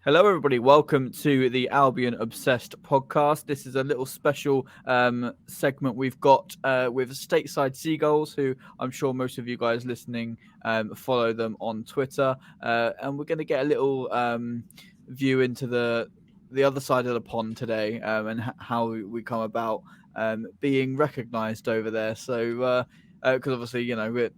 Hello, everybody. Welcome to the Albion Obsessed podcast. This is a little special segment we've got with Stateside Seagulls, who I'm sure most of you guys listening follow them on Twitter. And we're going to get a little view into the other side of the pond today and how we come about being recognised over there. So, because obviously, you know, we're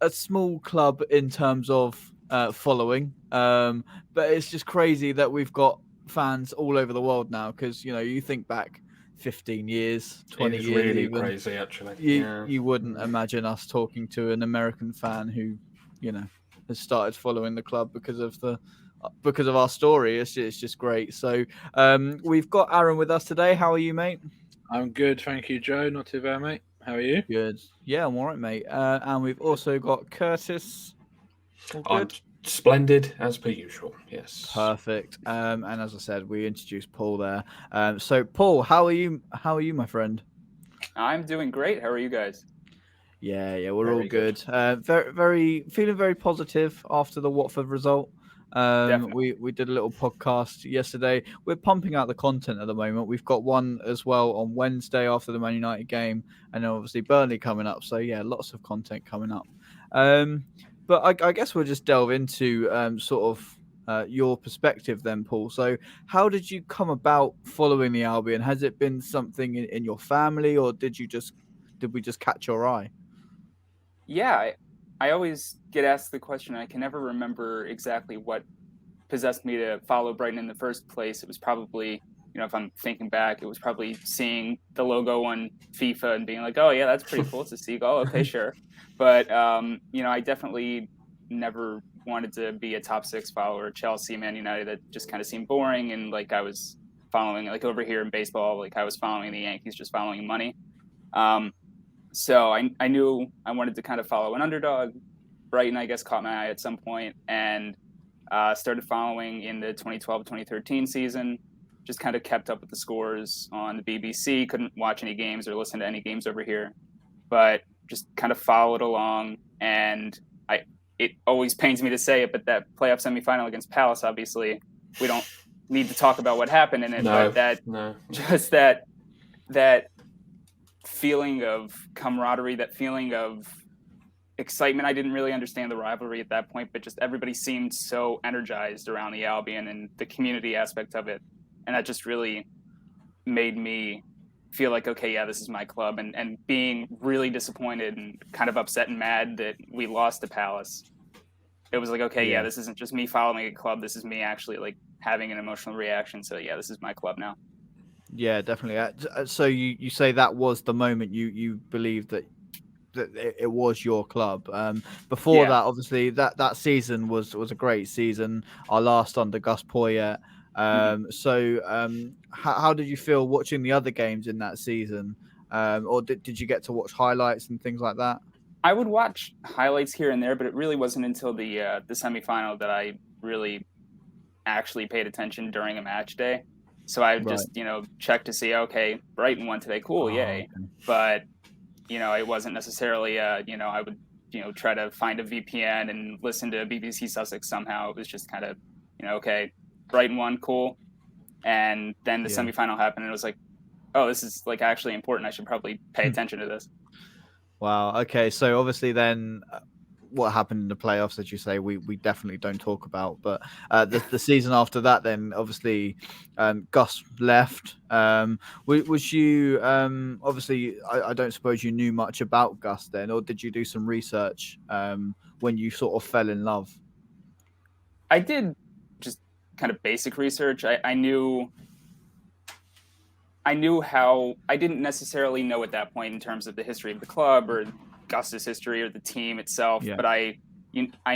a small club in terms of following, but it's just crazy that we've got fans all over the world now. Because you think back 15 years, 20 It is years, really even crazy, actually. you wouldn't imagine us talking to an American fan who has started following the club because of our story. It's just great. So we've got Aaron with us today. How are you, mate? I'm good, thank you, Joe. Not too bad, mate. How are you? Good. Yeah, I'm all right, mate. And we've also got Curtis. All I'm good. splendid as per usual. Yes. Perfect. And as I said, we introduced Paul there. So Paul, how are you? How are you, my friend? I'm doing great. How are you guys? Yeah, we're Very all good. Feeling very positive after the Watford result. We did a little podcast yesterday. We're pumping out the content at the moment. We've got one as well on Wednesday after the Man United game, and then obviously Burnley coming up. So yeah, lots of content coming up. But I guess we'll just delve into your perspective then, Paul. So how did you come about following the Albion? Has it been something in your family, or did we just catch your eye? Yeah, I always get asked the question. I can never remember exactly what possessed me to follow Brighton in the first place. It was probably, if I'm thinking back, it was probably seeing the logo on FIFA and being like, oh, yeah, that's pretty cool. It's a seagull. Okay, sure. But, I definitely never wanted to be a top six follower of Chelsea, Man United. That just kind of seemed boring. And like I was following, like over here in baseball, like I was following the Yankees, just following money. So I knew I wanted to kind of follow an underdog. Brighton, I guess, caught my eye at some point and started following in the 2012-2013 season. Just kind of kept up with the scores on the BBC. Couldn't watch any games or listen to any games over here, but just kind of followed along. And it always pains me to say it, but that playoff semifinal against Palace, obviously, we don't need to talk about what happened in it, but that feeling of camaraderie, that feeling of excitement. I didn't really understand the rivalry at that point, but just everybody seemed so energized around the Albion and the community aspect of it. And that just really made me feel like, okay, yeah, this is my club. And being really disappointed and kind of upset and mad that we lost to Palace, it was like, okay, yeah, this isn't just me following a club. This is me actually like having an emotional reaction. So yeah, this is my club now. Yeah, definitely. So you say that was the moment you believed that it was your club. Before that, obviously, that season was a great season. Our last under Gus Poyets. So how did you feel watching the other games in that season? Or did you get to watch highlights and things like that? I would watch highlights here and there, but it really wasn't until the semifinal that I really actually paid attention during a match day. So I would just, check to see, okay, Brighton won today. Cool. Yay. Okay. But, it wasn't necessarily, I would, try to find a VPN and listen to BBC Sussex somehow. It was just kind of, okay, Brighton won. Cool. And then the semifinal happened and it was like, oh, this is like actually important. I should probably pay attention to this. Wow. Okay. So obviously then what happened in the playoffs, as you say, we definitely don't talk about. But the season after that, then obviously Gus left. Was you obviously? I don't suppose you knew much about Gus then, or did you do some research when you sort of fell in love? I did just kind of basic research. I knew how. I didn't necessarily know at that point in terms of the history of the club or Gus's history or the team itself, but I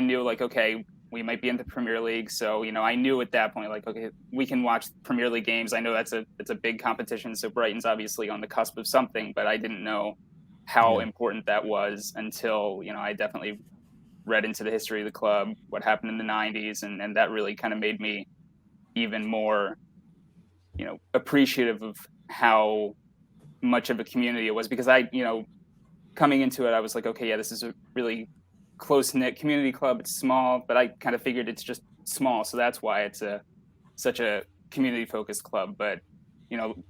knew like, okay, we might be in the Premier League, so I knew at that point like, okay, we can watch Premier League games. I know it's a big competition, so Brighton's obviously on the cusp of something, but I didn't know how important that was until I definitely read into the history of the club, what happened in the 90s, and that really kind of made me even more appreciative of how much of a community it was, because I coming into it, I was like, okay, yeah, this is a really close-knit community club. It's small, but I kind of figured it's just small, so that's why it's such a community-focused club. But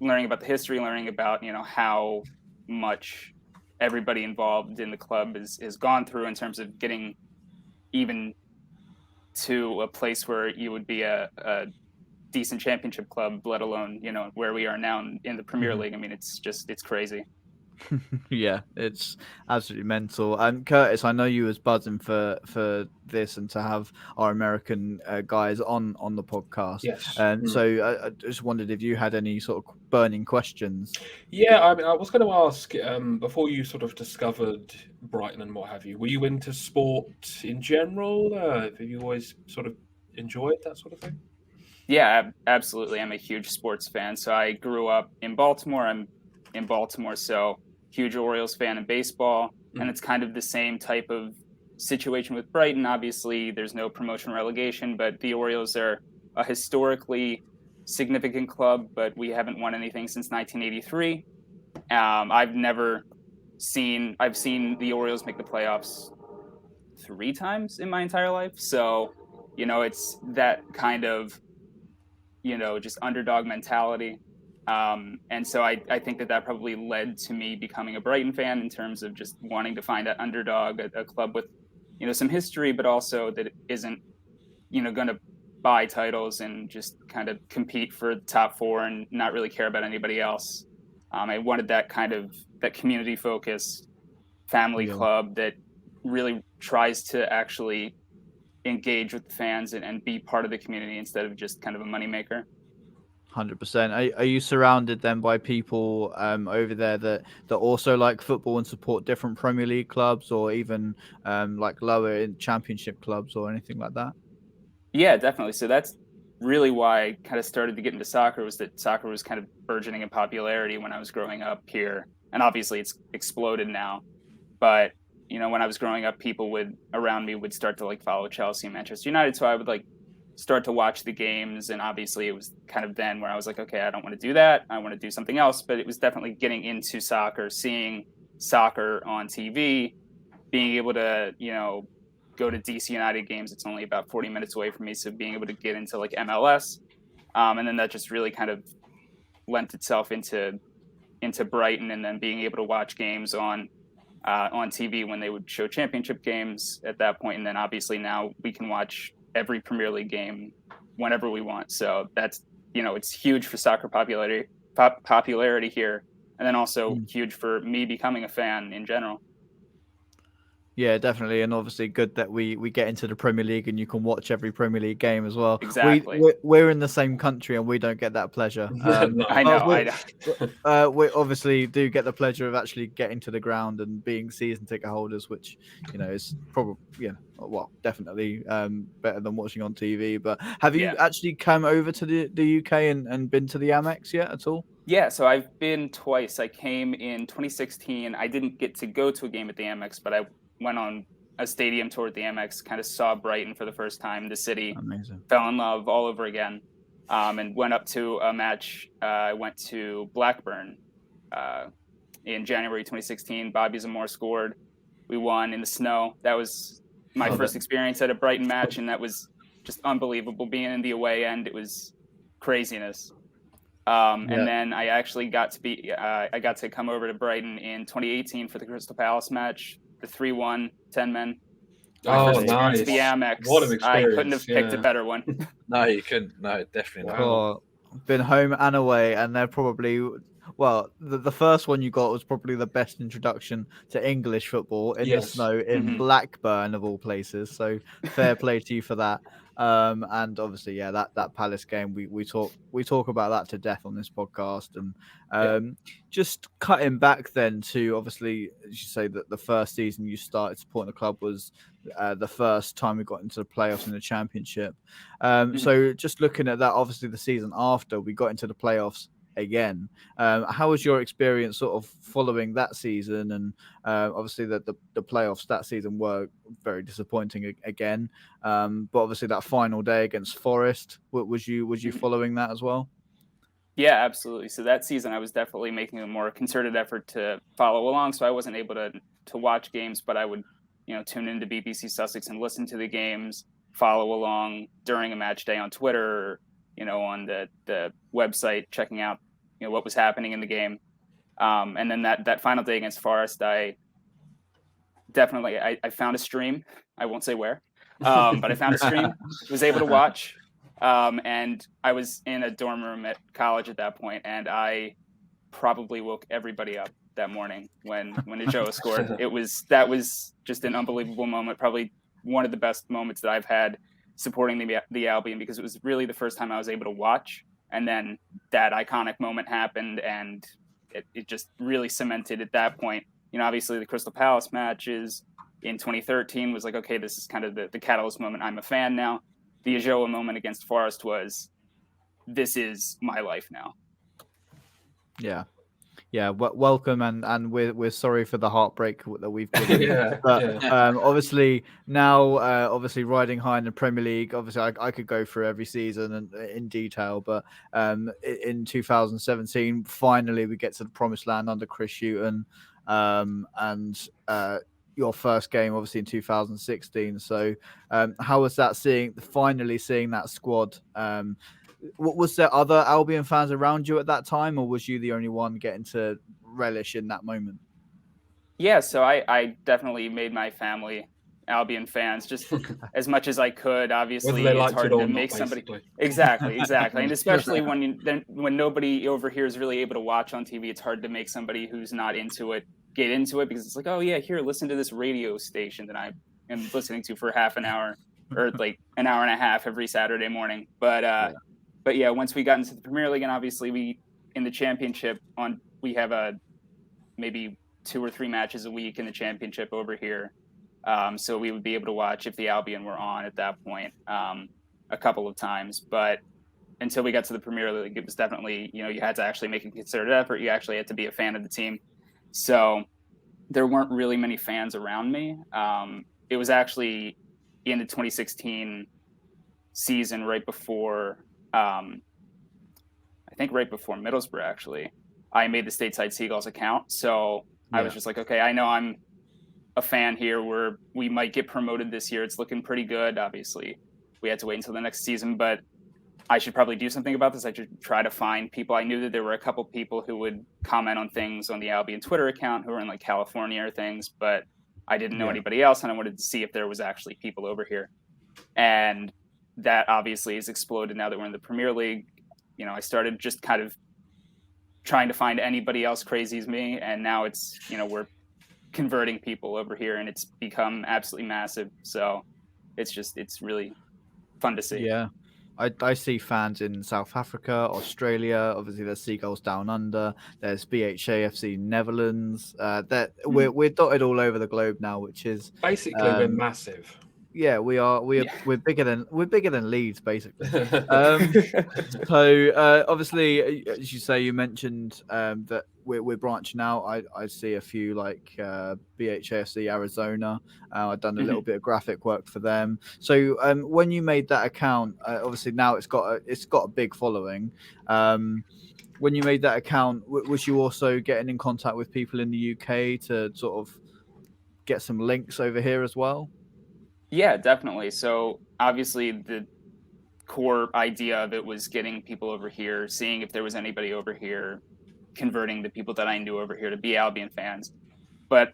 learning about the history, learning about how much everybody involved in the club is gone through in terms of getting even to a place where you would be a decent championship club, let alone where we are now in the Premier League. I mean, it's crazy. Yeah, it's absolutely mental. Curtis, I know you was buzzing for this and to have our American guys on the podcast. Yes. So I just wondered if you had any sort of burning questions. Yeah, I mean, I was going to ask, before you sort of discovered Brighton and what have you, were you into sport in general? Have you always sort of enjoyed that sort of thing? Yeah, absolutely. I'm a huge sports fan. So I grew up in Baltimore. I'm in Baltimore, so huge Orioles fan in baseball. And it's kind of the same type of situation with Brighton. Obviously, there's no promotion relegation, but the Orioles are a historically significant club, but we haven't won anything since 1983. I've seen the Orioles make the playoffs 3 times in my entire life. So, it's that kind of, just underdog mentality. And so I think that probably led to me becoming a Brighton fan in terms of just wanting to find that underdog, a club with, some history, but also that isn't, going to buy titles and just kind of compete for the top 4 and not really care about anybody else. I wanted that kind of that community focused family club that really tries to actually engage with the fans and be part of the community instead of just kind of a moneymaker. 100%. Are you surrounded then by people over there that also like football and support different Premier League clubs or even like lower in championship clubs or anything like that? Yeah, definitely. So that's really why I kind of started to get into soccer, was that soccer was kind of burgeoning in popularity when I was growing up here. And obviously it's exploded now. But, when I was growing up, people around me would start to like follow Chelsea and Manchester United. So I would like start to watch the games. And obviously it was kind of then where I was like, okay, I don't want to do that. I want to do something else. But it was definitely getting into soccer, seeing soccer on TV, being able to, go to DC United games. It's only about 40 minutes away from me. So being able to get into like MLS. And then that just really kind of lent itself into Brighton, and then being able to watch games on TV when they would show championship games at that point. And then obviously now we can watch every Premier League game whenever we want. So that's, it's huge for soccer popularity here. And then also huge for me becoming a fan in general. Yeah, definitely. And obviously good that we get into the Premier League and you can watch every Premier League game as well. Exactly. We're in the same country and we don't get that pleasure. I know. We obviously do get the pleasure of actually getting to the ground and being season ticket holders, which, is probably, definitely better than watching on TV. But have you actually come over to the UK and been to the Amex yet at all? Yeah, so I've been twice. I came in 2016. I didn't get to go to a game at the Amex, but I went on a stadium tour at the Amex, kind of saw Brighton for the first time, the city. Amazing. Fell in love all over again, and went up to a match. I went to Blackburn in January 2016. Bobby Zamora scored. We won in the snow. That was my first experience at a Brighton match, and that was just unbelievable. Being in the away end, it was craziness. And then I actually got to come over to Brighton in 2018 for the Crystal Palace match, the 3-1 10 men. Nice. The Amex. What an experience. I couldn't have picked a better one. No, you couldn't. No, definitely not. Oh, been home and away, and they're probably the first one you got was probably the best introduction to English football in the snow in Blackburn of all places. So fair play to you for that. And obviously, that Palace game, we talk about that to death on this podcast. And just cutting back then to, obviously, as you say, that the first season you started supporting the club was the first time we got into the playoffs in the championship. So just looking at that, obviously the season after we got into the playoffs again, how was your experience sort of following that season? And obviously the playoffs that season were very disappointing again, but obviously that final day against Forest, was you following that as well? Yeah, absolutely. So that season I was definitely making a more concerted effort to follow along, so I wasn't able to watch games, but I would tune into BBC Sussex and listen to the games. follow along during a match day on Twitter, or, on the website, checking out, what was happening in the game. And then that final day against Forest, I found a stream. I won't say where, but I found a stream, was able to watch. And I was in a dorm room at college at that point, and I probably woke everybody up that morning when Joe scored. That was just an unbelievable moment, probably one of the best moments that I've had supporting the Albion, because it was really the first time I was able to watch, and then that iconic moment happened, and it just really cemented at that point. Obviously the Crystal Palace matches in 2013 was like, okay, this is kind of the catalyst moment. I'm a fan now. The Ajoa moment against Forest was, this is my life now. Yeah. Welcome, and we're sorry for the heartbreak that we've given. Obviously now, obviously riding high in the Premier League. Obviously, I could go through every season and in detail, but in 2017, finally we get to the promised land under Chris Hughton, and your first game obviously in 2016. So how was that finally seeing that squad? Was there other Albion fans around you at that time, or was you the only one getting to relish in that moment? Yeah, so I definitely made my family Albion fans just as much as I could. Obviously, it's hard to make somebody exactly, and especially when nobody over here is really able to watch on TV, it's hard to make somebody who's not into it get into it, because it's like, oh yeah, here, listen to this radio station that I am listening to for half an hour or like an hour and a half every Saturday morning. But yeah, once we got into the Premier League, and obviously we in the Championship we have maybe 2 or 3 matches a week in the Championship over here. So we would be able to watch if the Albion were on at that point a couple of times. But until we got to the Premier League, it was definitely, you had to actually make a concerted effort. You actually had to be a fan of the team. So there weren't really many fans around me. It was actually in the 2016 season, right before, I think right before Middlesbrough, actually, I made the Stateside Seagulls account. So I was just like, okay, I know I'm a fan here. We might get promoted this year. It's looking pretty good. Obviously, we had to wait until the next season, but I should probably do something about this. I should try to find people. I knew that there were a couple people who would comment on things on the Albion Twitter account who were in like California or things, but I didn't know anybody else, and I wanted to see if there was actually people over here. And that obviously has exploded now that we're in the Premier League. I started just kind of trying to find anybody else crazy as me, and now it's, we're converting people over here, and it's become absolutely massive. So it's really fun to see. Yeah. I see fans in South Africa, Australia. Obviously, there's Seagulls Down Under. There's BHAFC Netherlands. We're dotted all over the globe now, which is basically we're massive. Yeah, we are. We're bigger than Leeds, basically. So obviously, as you say, you mentioned that we're branching out. I see a few like BHAFC Arizona. I've done a little bit of graphic work for them. So when you made that account, obviously now it's got a big following. When you made that account, was you also getting in contact with people in the UK to sort of get some links over here as well? Yeah, definitely. So obviously the core idea of it was getting people over here, seeing if there was anybody over here, converting the people that I knew over here to be Albion fans. But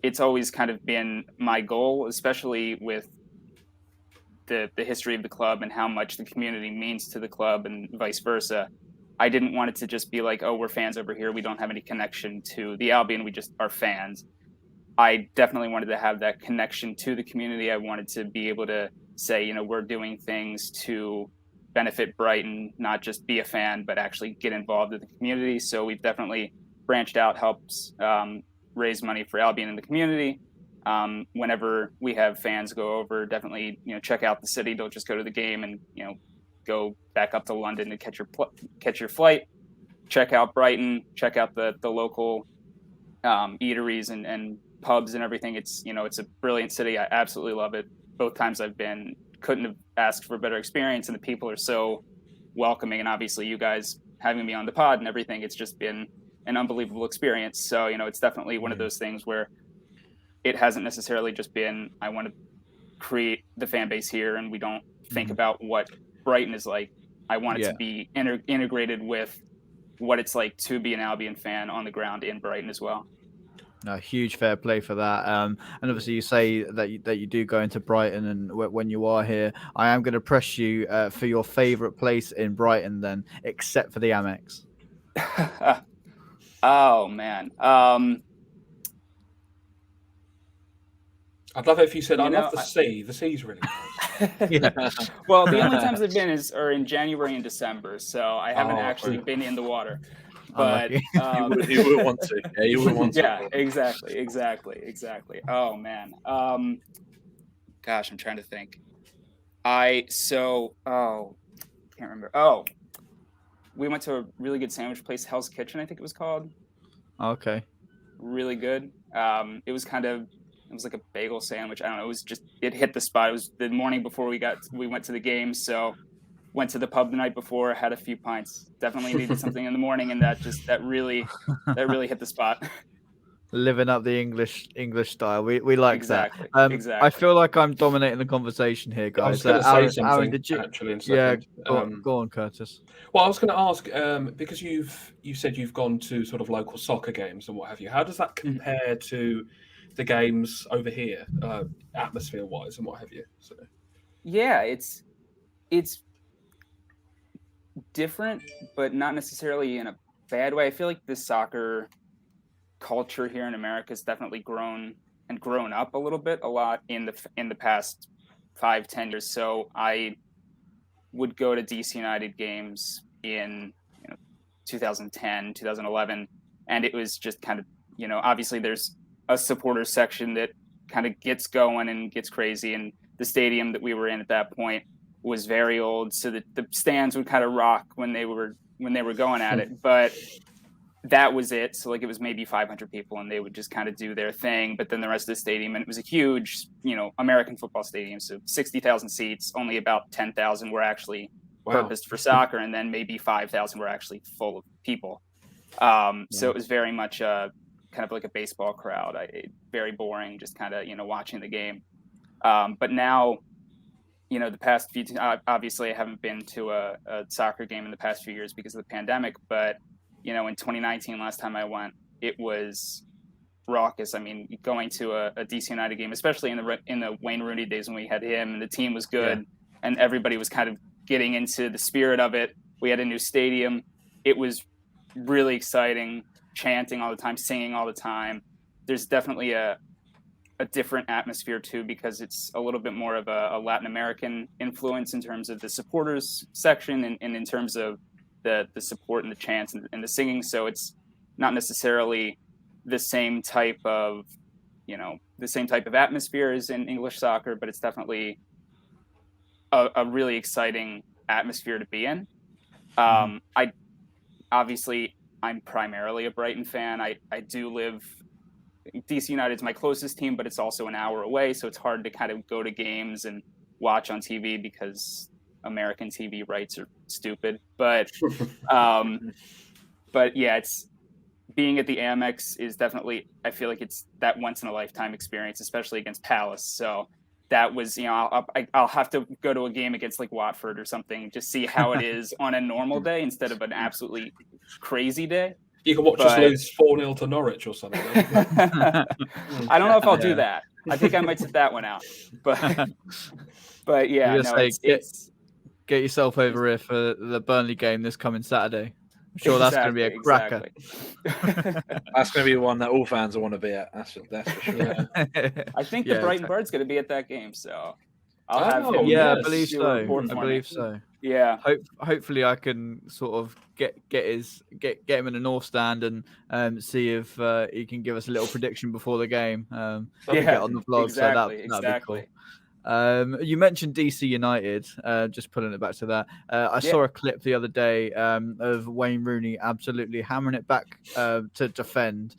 it's always kind of been my goal, especially with the history of the club and how much the community means to the club and vice versa. I didn't want it to just be like, oh, we're fans over here. We don't have any connection to the Albion. We just are fans. I definitely wanted to have that connection to the community. I wanted to be able to say, we're doing things to benefit Brighton, not just be a fan, but actually get involved in the community. So we've definitely branched out, helps raise money for Albion in the community. Whenever we have fans go over, definitely, check out the city. Don't just go to the game and, go back up to London to catch your flight. Check out Brighton, check out the local eateries and pubs and everything. It's it's a brilliant city. I absolutely love it. Both times I've been, couldn't have asked for a better experience, and the people are so welcoming, and obviously you guys having me on the pod and everything, it's just been an unbelievable experience. So it's definitely one of those things where it hasn't necessarily just been I want to create the fan base here and we don't think about what Brighton is like. I want it to be integrated with what it's like to be an Albion fan on the ground in Brighton as well. No, huge fair play for that. And obviously, you say that you do go into Brighton, and when you are here, I am going to press you for your favourite place in Brighton, then, except for the Amex. Oh man, I'd love it if you said, "I love the sea. The sea's really nice." Well, the only times I've been are in January and December, so I haven't actually been in the water. But you would want to. Yeah, you would want to. Yeah, exactly. Oh man. Gosh, I'm trying to think. Can't remember. Oh, we went to a really good sandwich place, Hell's Kitchen, I think it was called. Okay. Really good. It was like a bagel sandwich. I don't know. It hit the spot. It was the morning before we went to the game, so went to the pub the night before, had a few pints. Definitely needed something in the morning, and that really hit the spot. Living up the English style. We like exactly. that. Exactly. I feel like I'm dominating the conversation here, guys. I was going to say something. Aaron, did you? Actually, in a second. Go on, Curtis. Well, I was going to ask because you said you've gone to sort of local soccer games and what have you. How does that compare to the games over here, atmosphere-wise and what have you? So. Yeah, it's different, but not necessarily in a bad way. I feel like the soccer culture here in America has definitely grown up a lot in the past 5-10 years. So I would go to DC United games in 2010, 2011, and it was just kind of, obviously there's a supporter section that kind of gets going and gets crazy, and the stadium that we were in at that point was very old, so that the stands would kind of rock when they were going at it, but that was it. So like it was maybe 500 people and they would just kind of do their thing, but then the rest of the stadium, and it was a huge American football stadium, so 60,000 seats, only about 10,000 were actually purposed for soccer, and then maybe 5,000 were actually full of people. So it was very much kind of like a baseball crowd. Very boring, just kind of watching the game. But now, the past few, obviously I haven't been to a soccer game in the past few years because of the pandemic, but in 2019, last time I went, it was raucous. I mean, going to a DC United game, especially in the Wayne Rooney days when we had him and the team was good and everybody was kind of getting into the spirit of it. We had a new stadium. It was really exciting, chanting all the time, singing all the time. There's definitely a different atmosphere too, because it's a little bit more of a Latin American influence in terms of the supporters section and in terms of the support and the chants and the singing. So it's not necessarily the same type of atmosphere as in English soccer, but it's definitely a really exciting atmosphere to be in. I'm primarily a Brighton fan. I do live, DC United's my closest team, but it's also an hour away, so it's hard to kind of go to games and watch on TV because American TV rights are stupid. But yeah, it's being at the Amex is definitely, I feel like it's that once in a lifetime experience, especially against Palace. So that was, I'll have to go to a game against like Watford or something, just see how it is on a normal day instead of an absolutely crazy day. You can watch us lose 4-0 to Norwich or something. I don't know if I'll do that. I think I might sit that one out. But yeah, no, get yourself over here for the Burnley game this coming Saturday. I'm sure that's going to be a cracker. That's going to be one that all fans will want to be at. That's for sure. I think the Brighton Bird's going to be at that game, so I'll have him. Yeah, I believe so. Yeah. Hopefully, I can sort of get him in the north stand and see if he can give us a little prediction before the game. Get on the vlog. Exactly. So that'd be cool. You mentioned DC United, just putting it back to that. I saw a clip the other day of Wayne Rooney absolutely hammering it back to defend.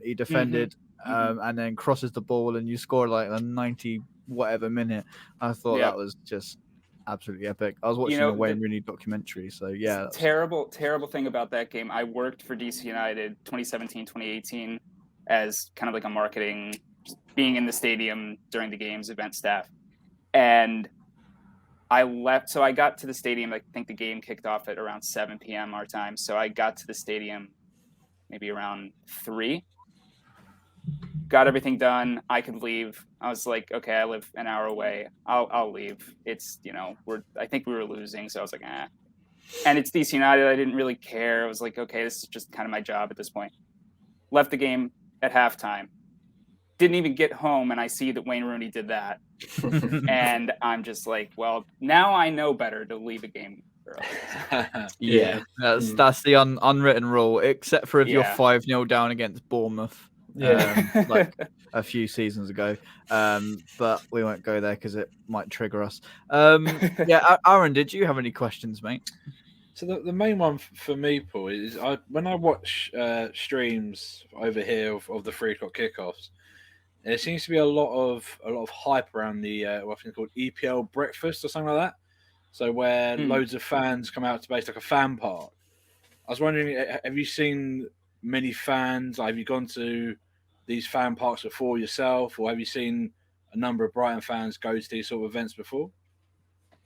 He defended and then crosses the ball and you score like a 90 whatever minute. I thought that was just absolutely epic. I was watching a Wayne Rooney documentary, so yeah. Terrible thing about that game, I worked for DC United 2017, 2018 as kind of like a marketing, being in the stadium during the games, event staff. And I left. So I got to the stadium. I think the game kicked off at around 7 p.m. our time. So I got to the stadium maybe around 3. Got everything done. I could leave. I was like, okay, I live an hour away. I'll leave. It's, I think we were losing. So I was like, eh. And it's DC United. I didn't really care. I was like, okay, this is just kind of my job at this point. Left the game at halftime. Didn't even get home, and I see that Wayne Rooney did that. And I'm just like, well, now I know better to leave a game early. Yeah, that's the unwritten rule, except for if you're 5-0 down against Bournemouth. Like a few seasons ago. But we won't go there because it might trigger us. Aaron, did you have any questions, mate? So the main one for me, Paul, is when I watch streams over here of the 3 o'clock kickoffs, there seems to be a lot of hype around the what's called EPL breakfast or something like that. So where loads of fans come out to basically like a fan park. I was wondering, have you seen many fans? Have you gone to these fan parks before yourself, or have you seen a number of Brighton fans go to these sort of events before?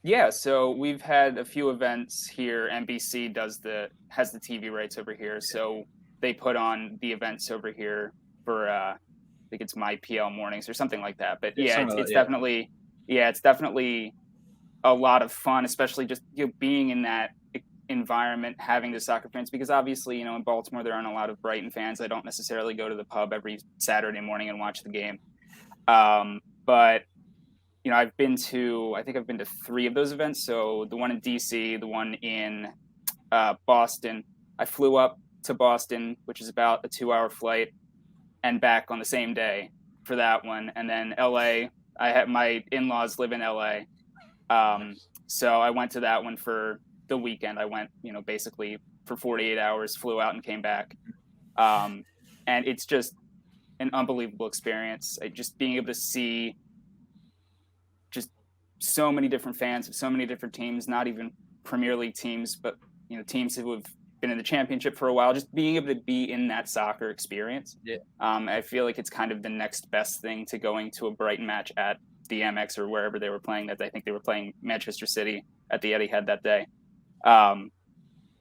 Yeah, so we've had a few events here. NBC has the TV rights over here, so they put on the events over here for I think it's My PL Mornings or something like that. But it's definitely a lot of fun, especially just being in that environment, having the soccer fans, because obviously in Baltimore there aren't a lot of Brighton fans. I don't necessarily go to the pub every Saturday morning and watch the game, but I've been to 3 of those events. So the one in DC, the one in Boston. I flew up to Boston, which is about a 2-hour flight, and back on the same day for that one. And then LA, I had my in-laws live in LA, so I went to that one for the weekend. I went, basically for 48 hours, flew out and came back. And it's just an unbelievable experience. Just being able to see just so many different fans of so many different teams, not even Premier League teams, but, teams who have been in the championship for a while, just being able to be in that soccer experience. Yeah. I feel like it's kind of the next best thing to going to a Brighton match at the MX or wherever they were playing that. I think they were playing Manchester City at the Etihad that day.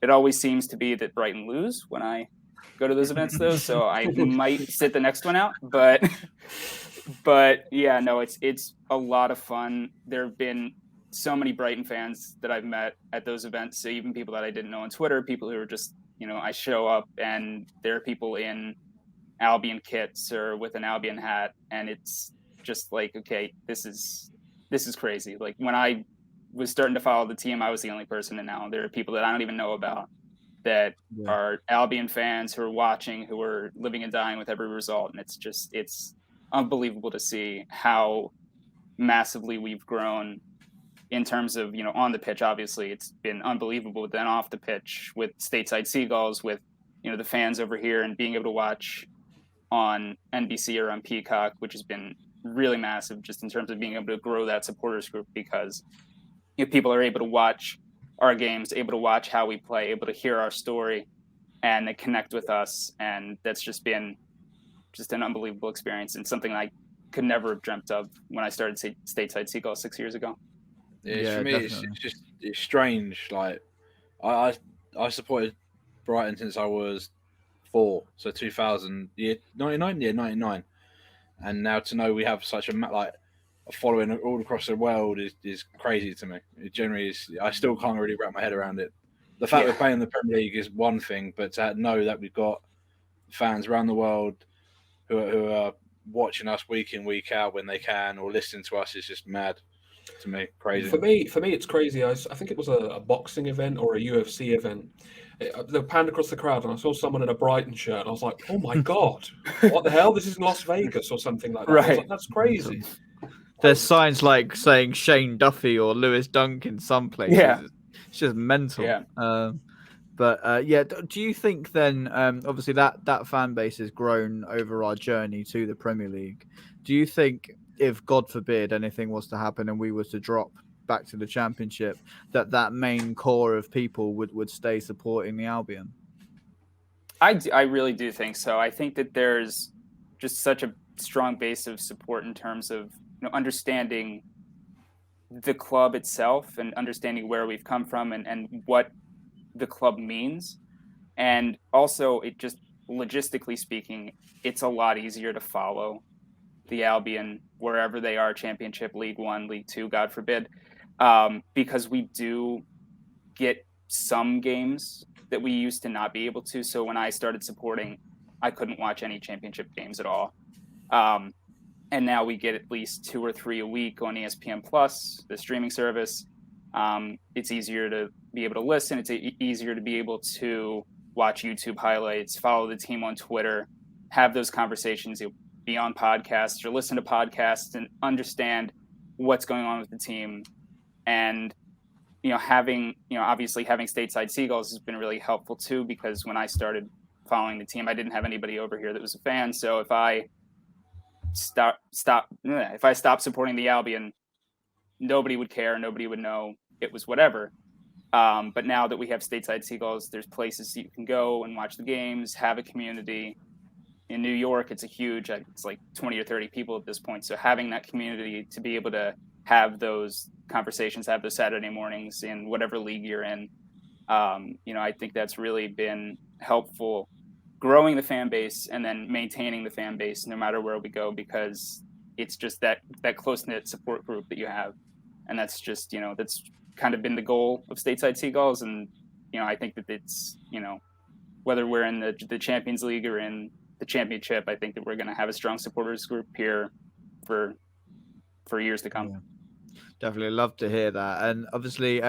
It always seems to be that Brighton lose when I go to those events, though, so I might sit the next one out. But yeah, no, it's a lot of fun. There have been so many Brighton fans that I've met at those events. So even people that I didn't know on Twitter, people who are just, I show up and there are people in Albion kits or with an Albion hat, and it's just like, okay, this is crazy. Like when I was starting to follow the team, I was the only person, and now there are people that I don't even know about that are Albion fans who are watching, who are living and dying with every result. And it's unbelievable to see how massively we've grown in terms of, on the pitch. Obviously it's been unbelievable, but then off the pitch with Stateside Seagulls, with, the fans over here, and being able to watch on NBC or on Peacock, which has been really massive just in terms of being able to grow that supporters group, because people are able to watch our games, able to watch how we play, able to hear our story, and they connect with us. And that's just been just an unbelievable experience, and something I could never have dreamt of when I started Stateside Seagulls 6 years ago. Yeah, for me, it's strange. Like I supported Brighton since I was 4, so 2000, 99, and now to know we have such a following all across the world is crazy to me. It generally is. I still can't really wrap my head around it. The fact we're playing in the Premier League is one thing, but to know that we've got fans around the world who are watching us week in, week out when they can, or listening to us, is just mad to me. Crazy. For me, it's crazy. I think it was a boxing event or a UFC event. They panned across the crowd, and I saw someone in a Brighton shirt, and I was like, "Oh my god, what the hell? This is in Las Vegas or something like that." Right. I was like, that's crazy. There's signs like saying Shane Duffy or Lewis Dunk in some places. Yeah. It's just mental. Yeah. Do you think then, obviously that fan base has grown over our journey to the Premier League. Do you think if, God forbid, anything was to happen and we were to drop back to the Championship, that main core of people would stay supporting the Albion? I really do think so. I think that there's just such a strong base of support in terms of understanding the club itself and understanding where we've come from and what the club means. And also, it just logistically speaking, it's a lot easier to follow the Albion wherever they are, Championship, League One, League Two, God forbid, because we do get some games that we used to not be able to. So when I started supporting, I couldn't watch any Championship games at all. And now we get at least 2 or 3 a week on ESPN Plus, the streaming service. It's easier to be able to listen. It's easier to be able to watch YouTube highlights, follow the team on Twitter, have those conversations, be on podcasts or listen to podcasts and understand what's going on with the team. And, obviously having Stateside Seagulls has been really helpful too, because when I started following the team, I didn't have anybody over here that was a fan. So if I stopped supporting the Albion, nobody would care. Nobody would know. It was whatever. But now that we have Stateside Seagulls, there's places you can go and watch the games, have a community. In New York, it's like 20 or 30 people at this point. So having that community to be able to have those conversations, have those Saturday mornings in whatever league you're in, I think that's really been helpful, growing the fan base and then maintaining the fan base no matter where we go, because it's just that close-knit support group that you have. And that's just, that's kind of been the goal of Stateside Seagulls. And, I think that it's, whether we're in the Champions League or in the Championship, I think that we're going to have a strong supporters group here for years to come. Yeah. Definitely love to hear that. And obviously,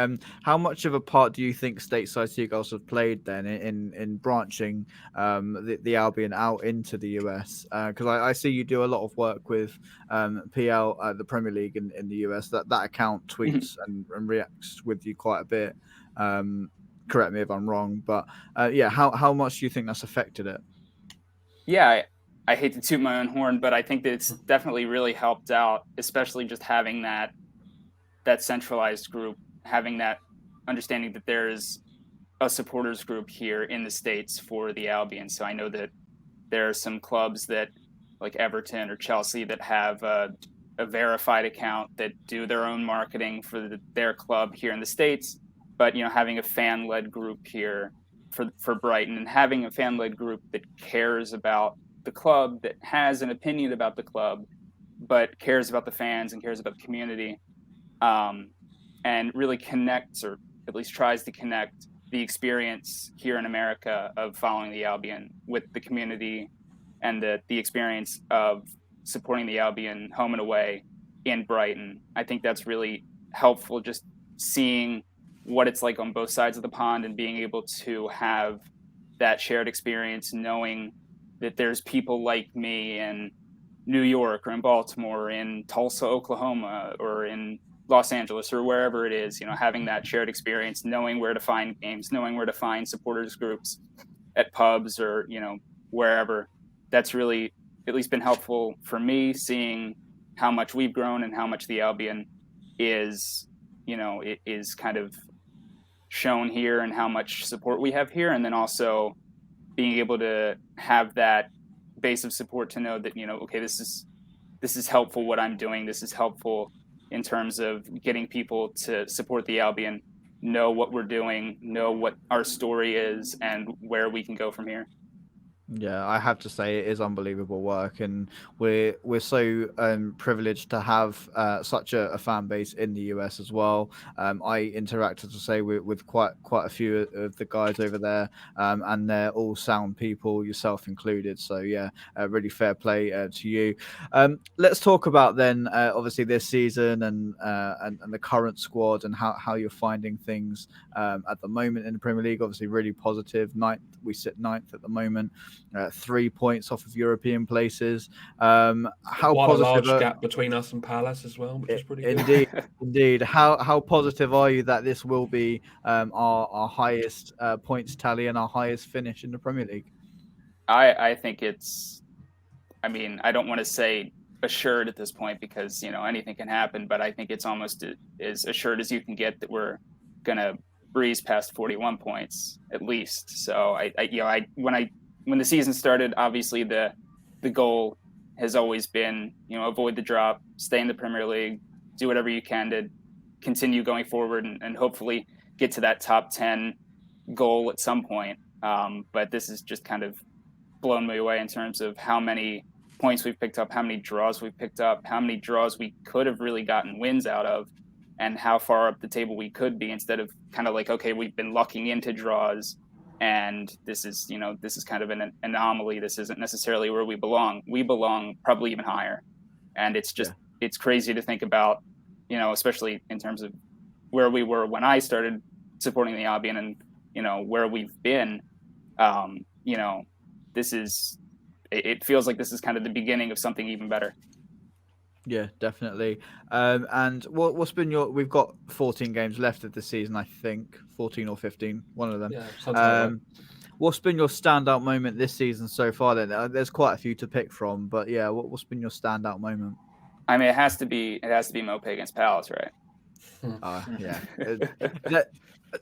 how much of a part do you think Stateside Seagulls have played then in branching the Albion out into the US? Because I see you do a lot of work with PL, the Premier League in the US. That account tweets and reacts with you quite a bit. Correct me if I'm wrong, but how much do you think that's affected it? Yeah, I hate to toot my own horn, but I think that it's definitely really helped out, especially just having that centralized group, having that understanding that there is a supporters group here in the States for the Albion. So I know that there are some clubs that, like Everton or Chelsea, that have a verified account that do their own marketing for their club here in the States. But, having a fan-led group here for Brighton, and having a fan-led group that cares about the club, that has an opinion about the club, but cares about the fans and cares about the community, and really connects, or at least tries to connect, the experience here in America of following the Albion with the community, and the experience of supporting the Albion home and away in Brighton. I think that's really helpful, just seeing what it's like on both sides of the pond and being able to have that shared experience, knowing that there's people like me in New York or in Baltimore, in Tulsa, Oklahoma, or in Los Angeles, or wherever it is, having that shared experience, knowing where to find games, knowing where to find supporters groups at pubs or, wherever. That's really at least been helpful for me, seeing how much we've grown and how much the Albion is, it is kind of shown here and how much support we have here. And then also being able to have that base of support to know that, okay, this is helpful what I'm doing. This is helpful in terms of getting people to support the Albion, know what we're doing, know what our story is, and where we can go from here. Yeah, I have to say it is unbelievable work, and we're so privileged to have such a fan base in the US as well. I interacted, to say, with quite a few of the guys over there, and they're all sound people, yourself included. So yeah, really fair play to you. Let's talk about then obviously this season and the current squad and how you're finding things at the moment in the Premier League. Obviously, really positive. We sit ninth at the moment. 3 points off of European places. How quite positive a large gap between us and Palace as well, which is pretty good. Indeed. How positive are you that this will be our highest points tally and our highest finish in the Premier League? I think it's, I don't want to say assured at this point, because anything can happen, but I think it's almost as assured as you can get that we're gonna breeze past 41 points at least. So when the season started, obviously the goal has always been, avoid the drop, stay in the Premier League, do whatever you can continue going forward and hopefully get to that top 10 goal at some point. But this is just kind of blown me away in terms of how many points we've picked up, how many draws we've picked up, how many draws we could have really gotten wins out of, and how far up the table we could be, instead of kind of like, okay, we've been lucking into draws and this is kind of an anomaly. This isn't necessarily where we belong. We belong probably even higher. And it's just, it's crazy to think about, especially in terms of where we were when I started supporting the Albion and, where we've been. It feels like this is kind of the beginning of something even better. Yeah, definitely. And what's been we've got 14 games left of the season, I think, 14 or 15, one of them. Yeah, what's been your standout moment this season so far then? There's quite a few to pick from, but yeah, what's been your standout moment? I mean, it has to be Mopé against Palace, right? Yeah.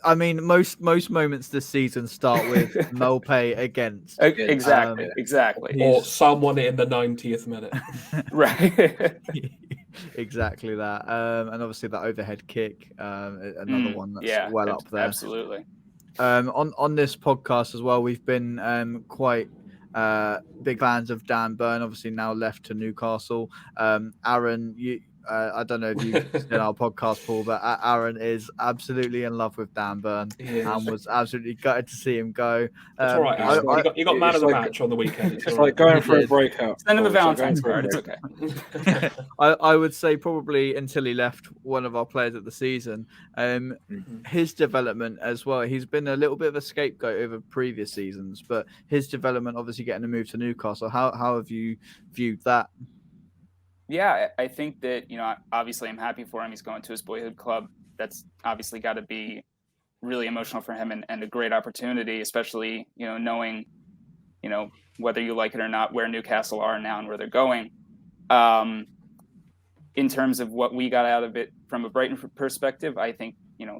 I mean, most moments this season start with Mopé against. Exactly. Or someone in the 90th minute. Right. Exactly that. And obviously that overhead kick, another one that's well up there. Absolutely. On this podcast as well, we've been quite big fans of Dan Burn, obviously now left to Newcastle. Aaron, I don't know if you've seen our podcast, Paul, but Aaron is absolutely in love with Dan Burn and was absolutely gutted to see him go. It's all right, Aaron. You got man of the match on the weekend. It's like going for a breakup. Send him a Valentine's card. It's okay. I would say probably until he left, one of our players of the season. His development as well. He's been a little bit of a scapegoat over previous seasons, but his development, obviously getting a move to Newcastle. How have you viewed that? Yeah, I think that, obviously I'm happy for him. He's going to his boyhood club. That's obviously got to be really emotional for him and a great opportunity, especially, knowing, whether you like it or not, where Newcastle are now and where they're going. In terms of what we got out of it from a Brighton perspective, I think,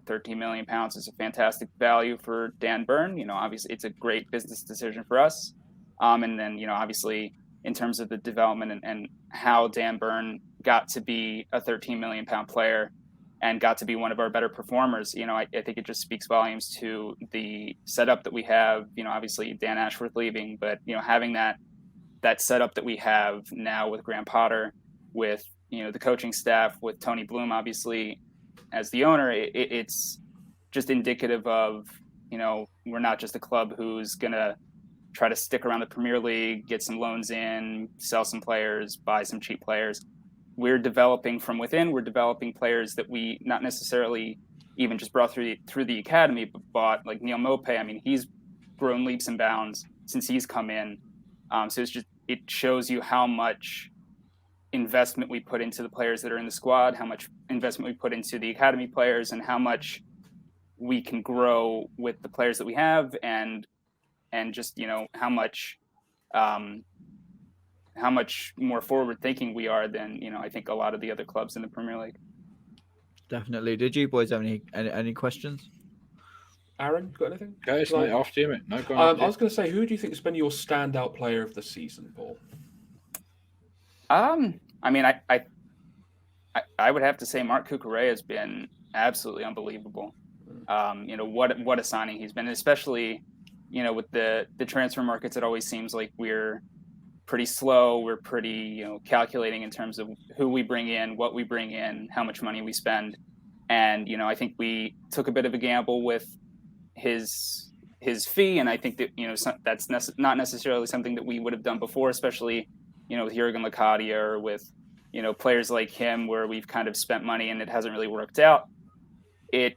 13 million pounds is a fantastic value for Dan Burn. Obviously it's a great business decision for us. And then, obviously, in terms of the development and how Dan Burn got to be a 13 million pound player and got to be one of our better performers. I think it just speaks volumes to the setup that we have, obviously Dan Ashworth leaving, but, having that setup that we have now with Graham Potter, with, the coaching staff, with Tony Bloom, obviously as the owner, it's just indicative of, we're not just a club who's going to try to stick around the Premier League, get some loans in, sell some players, buy some cheap players. We're developing from within. We're developing players that we not necessarily even just brought through the academy, but bought, like Neal Mopé. I mean, he's grown leaps and bounds since he's come in. So it shows you how much investment we put into the players that are in the squad, how much investment we put into the academy players, and how much we can grow with the players that we have, and just, how much more forward thinking we are than, I think a lot of the other clubs in the Premier League. Definitely. Did you boys have any questions? Aaron, got anything? Go, it's not after you, mate. No, go on. I was going to say, who do you think has been your standout player of the season, Paul? I mean, I would have to say Marc Cucurella has been absolutely unbelievable. What a signing he's been, especially, with the transfer markets. It always seems like we're pretty slow. We're pretty, calculating in terms of who we bring in, what we bring in, how much money we spend. And, I think we took a bit of a gamble with his fee. And I think that, that's not necessarily something that we would have done before, especially, with Jurgen Locadia or with, players like him, where we've kind of spent money and it hasn't really worked out. It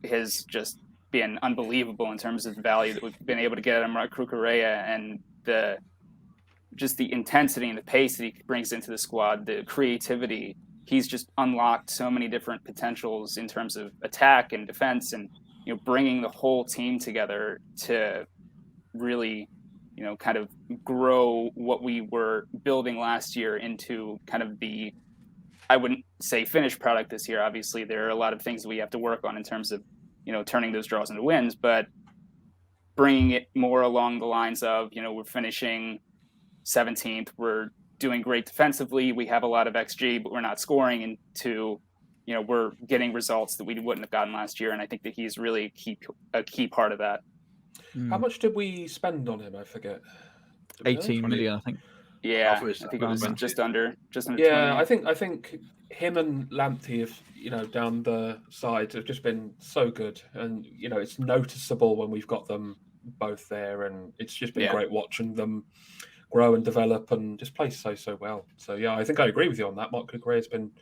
has just been unbelievable in terms of the value that we've been able to get out of Marc Cucurella, and the intensity and the pace that he brings into the squad, the creativity. He's just unlocked so many different potentials in terms of attack and defense, and, bringing the whole team together to really, kind of grow what we were building last year into kind of the, I wouldn't say finished product this year. Obviously, there are a lot of things that we have to work on in terms of, turning those draws into wins, but bringing it more along the lines of, we're finishing 17th, we're doing great defensively, we have a lot of XG, but we're not scoring, into, we're getting results that we wouldn't have gotten last year, and I think that he's really a key part of that. How much did we spend on him? I forget. 18 million, I think. Yeah, I think it was just under. Yeah, 20. I think him and Lamptey have down the sides have just been so good, and it's noticeable when we've got them both there, and it's just been great watching them grow and develop and just play so well. So yeah, I think I agree with you on that. Mark Gray has been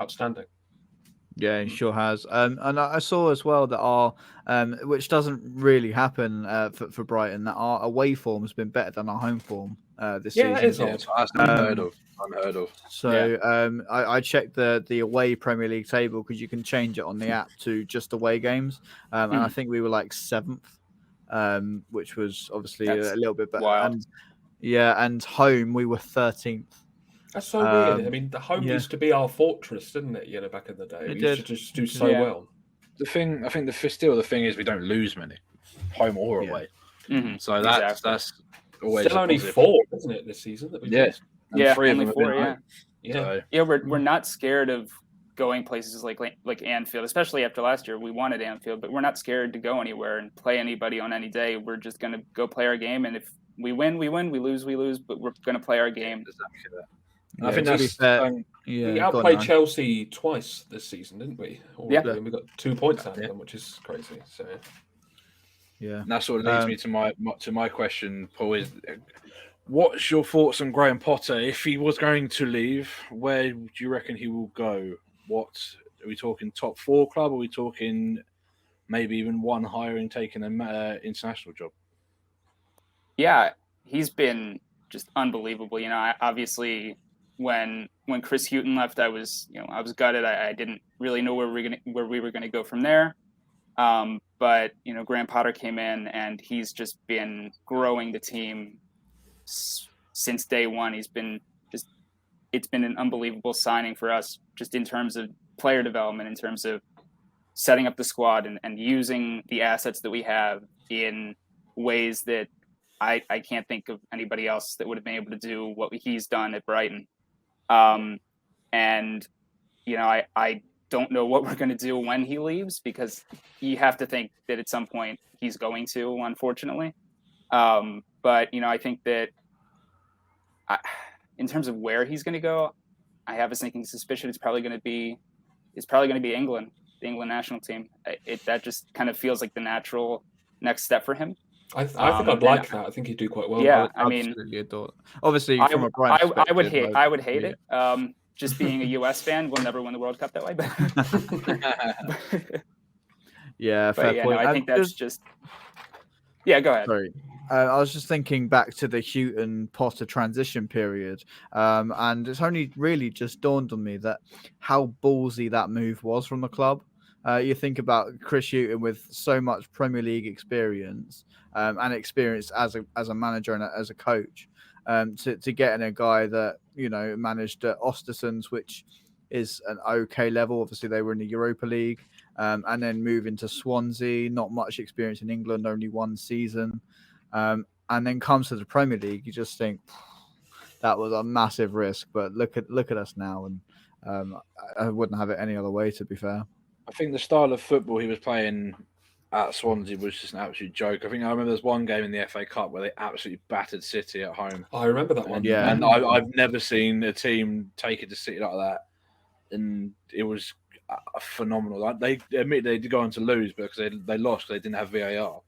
outstanding. Yeah, he sure has. And I saw as well that our, which doesn't really happen for Brighton, that our away form has been better than our home form this season. Yeah, it is. That's unheard of. So I checked the away Premier League table because you can change it on the app to just away games, and I think we were like 7th, which was obviously a little bit better. Wild. And home we were 13th. That's so weird. I mean, the home used to be our fortress, didn't it? Back in the day, we used to just do so well. The thing is, we don't lose many, home or away. Mm-hmm. So that's always still only 4, isn't it, this season that we did? And 3 of them 4. We're not scared of going places like Anfield, especially after last year. We wanted Anfield, but we're not scared to go anywhere and play anybody on any day. We're just going to go play our game, and if we win, we win. We lose, but we're going to play our game. Exactly that. Yeah, I think that's we outplayed Chelsea twice this season, didn't we? And we got 2 points out of them, which is crazy. So yeah, and that sort of leads me to my question, Paul. Is what's your thoughts on Graham Potter? If he was going to leave, where do you reckon he will go? What are we talking? Top 4 club? Are we talking maybe even one higher and taking an international job? Yeah, he's been just unbelievable. Obviously, when Chris Hughton left, I was gutted. I didn't really know where we were gonna go from there. But Graham Potter came in, and he's just been growing the team since day one. It's been an unbelievable signing for us, just in terms of player development, in terms of setting up the squad and using the assets that we have in ways that I can't think of anybody else that would have been able to do what he's done at Brighton. I don't know what we're going to do when he leaves, because you have to think that at some point he's going to, unfortunately. But I think that in terms of where he's going to go, I have a sinking suspicion it's probably going to be England, the England national team. That just kind of feels like the natural next step for him. I think I'd like that. I think he'd do quite well. Yeah, I mean, obviously from a Brighton I would hate it. Just being a US fan, we'll never win the World Cup that way. But yeah, fair point. I think that's just. Yeah, go ahead. Sorry. I was just thinking back to the Hughton Potter transition period, and it's only really just dawned on me that how ballsy that move was from the club. You think about Chris Hughton with so much Premier League experience and experience as a manager and as a coach, to get in a guy that managed at Östersunds, which is an okay level. Obviously, they were in the Europa League, and then move into Swansea. Not much experience in England, only 1 season. And then comes to the Premier League, you just think that was a massive risk. But look at us now, and I wouldn't have it any other way, to be fair. I think the style of football he was playing at Swansea was just an absolute joke. I remember there's one game in the FA Cup where they absolutely battered City at home. I remember that one. Yeah, and I've never seen a team take it to City like that, and it was phenomenal. They admitted they did go on to lose because they lost because they didn't have VAR.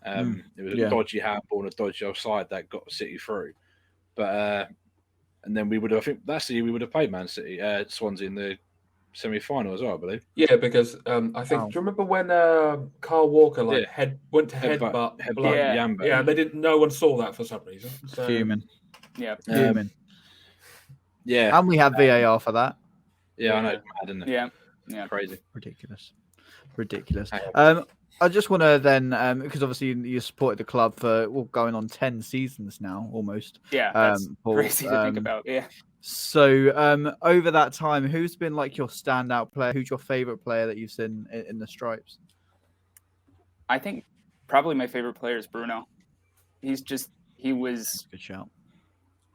It was a dodgy handball and a dodgy offside that got City through. But and then we would have played Man City, Swansea in the semi-final as well, I believe. Yeah, because I think. Do you remember when Carl Walker went to headbutt Yamba? Yeah, no one saw that for some reason. So, Human. Yeah. Human. Yeah. And we have VAR for that. Yeah, I know. It's mad, isn't it? Yeah. Crazy. Ridiculous. I just want to then, because obviously you supported the club for going on 10 seasons now, almost. Yeah, that's crazy to think about. Yeah. So over that time, who's been like your standout player? Who's your favorite player that you've seen in the Stripes? I think probably my favorite player is Bruno. He was good shout.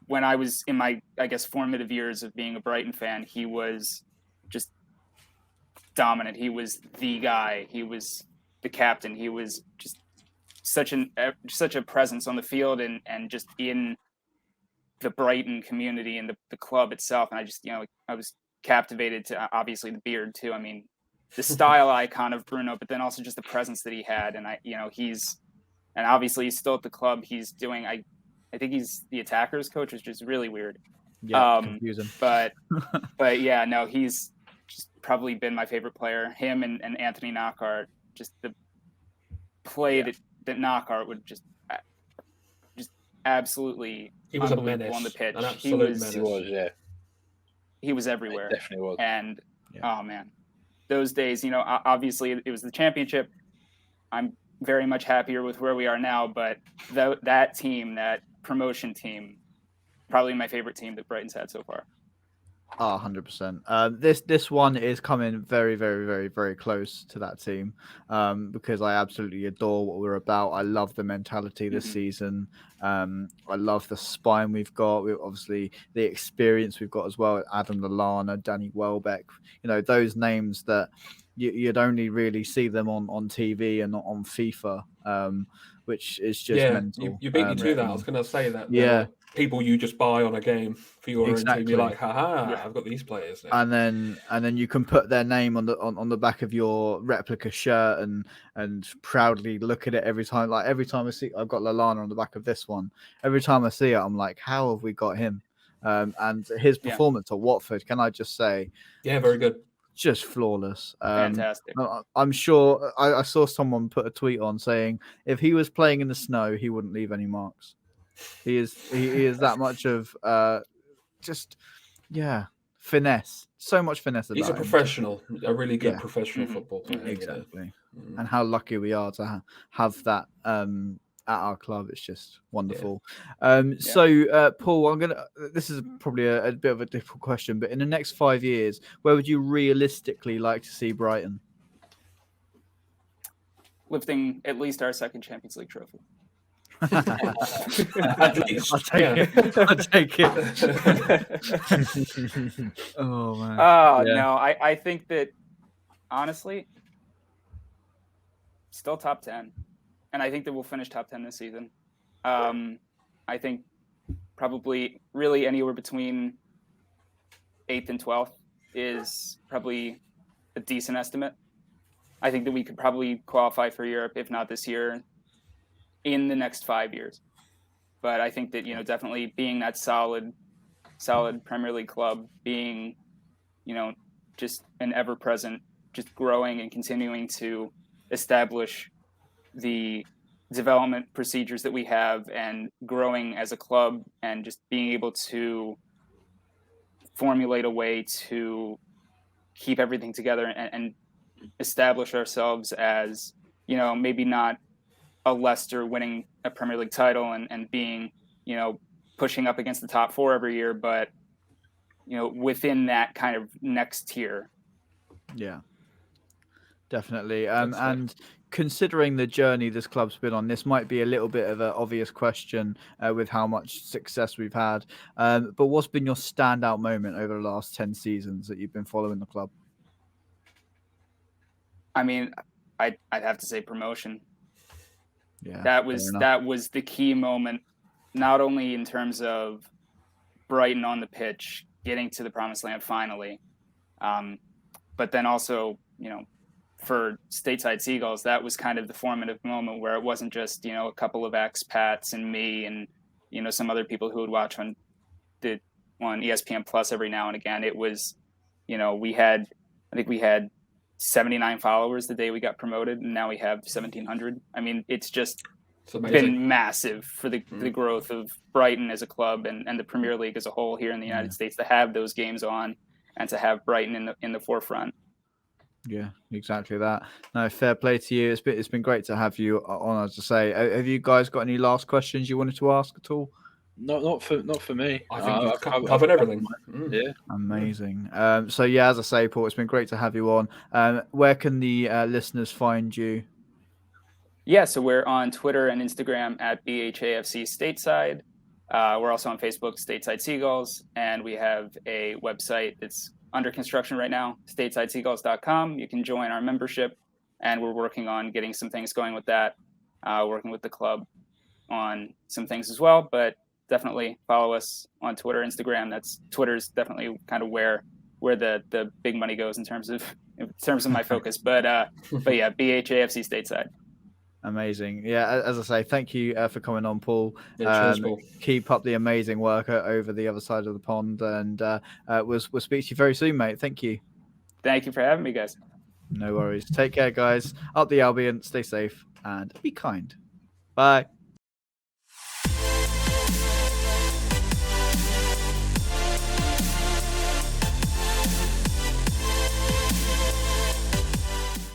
When I was in my, I guess, formative years of being a Brighton fan, he was just dominant. He was the guy. He was the captain. He was just such a presence on the field and just in the Brighton community and the club itself. And I just, I was captivated to obviously the beard too. I mean, the style icon of Bruno, but then also just the presence that he had. And and obviously he's still at the club. He's doing, I think he's the attackers coach, which is really weird. Yeah, confusing. But yeah, no, he's just probably been my favorite player. Him and Anthony Knockaert, just the play that Knockaert would just absolutely. He was a menace on the pitch. An absolute menace. He was, yeah. He was everywhere. He definitely was. And oh man, those days, obviously it was the championship. I'm very much happier with where we are now, but that team, that promotion team, probably my favorite team that Brighton's had so far. 100%. This one is coming very, very, very, very close to that team because I absolutely adore what we're about. I love the mentality this season. I love the spine we've got. Obviously the experience we've got as well. Adam Lallana, Danny Welbeck, those names that you'd only really see them on TV and not on FIFA, which is just mental. You beat me to that. I was going to say that. Yeah. People you just buy on a game for your own team. You're like, haha, I've got these players now. And then you can put their name on the back of your replica shirt and proudly look at it every time. Like every time I see, I've got Lallana on the back of this one. Every time I see it, I'm like, how have we got him? And his performance at Watford, can I just say? Yeah, very good. Just flawless. Fantastic. I'm sure I saw someone put a tweet on saying if he was playing in the snow, he wouldn't leave any marks. He is that much of finesse. So much finesse. He's a professional, a really good professional football player. Exactly. And how lucky we are to have that at our club. It's just wonderful. So Paul, this is probably a bit of a difficult question, but in the next 5 years, where would you realistically like to see Brighton? Lifting at least our second Champions League trophy. At least. I'll take it. Oh man. No, I think that honestly, still top 10. And I think that we'll finish top 10 this season. I think probably really anywhere between 8th and 12th is probably a decent estimate. I think that we could probably qualify for Europe, if not this year, in the next 5 years. But I think that, definitely being that solid Premier League club, being, just an ever-present, just growing and continuing to establish the development procedures that we have and growing as a club and just being able to formulate a way to keep everything together and establish ourselves as, maybe not a Leicester winning a Premier League title and being, pushing up against the top 4 every year, but, within that kind of next tier. Yeah, definitely. And considering the journey this club's been on, this might be a little bit of an obvious question with how much success we've had. But what's been your standout moment over the last 10 seasons that you've been following the club? I mean, I'd have to say promotion. Yeah, that was the key moment, not only in terms of Brighton on the pitch, getting to the promised land finally, but then also, for Stateside Seagulls, that was kind of the formative moment where it wasn't just, a couple of expats and me and, some other people who would watch on ESPN Plus every now and again. It was, we had 79 followers the day we got promoted, and now we have 1,700. I mean, it's been massive for the growth of Brighton as a club and the Premier League as a whole here in the United States to have those games on and to have Brighton in the forefront. Yeah, exactly that. No, fair play to you. It's been great to have you on, as I say. Have you guys got any last questions you wanted to ask at all? Not for me. I think you've covered everything. Yeah, amazing. So yeah, as I say, Paul, it's been great to have you on. Where can the listeners find you? Yeah, so we're on Twitter and Instagram at bhafcstateside. We're also on Facebook, Stateside Seagulls, and we have a website that's under construction right now, statesideseagulls.com. You can join our membership, and we're working on getting some things going with that, working with the club on some things as well. But definitely follow us on Twitter, Instagram. Twitter's definitely kind of where the big money goes in terms of my focus. But yeah, BHAFC Stateside. Amazing. Yeah, as I say, thank you for coming on, Paul. Cheers, Paul. Keep up the amazing work over the other side of the pond, and we'll speak to you very soon, mate. Thank you. Thank you for having me, guys. No worries. Take care, guys. Up the Albion. Stay safe and be kind. Bye.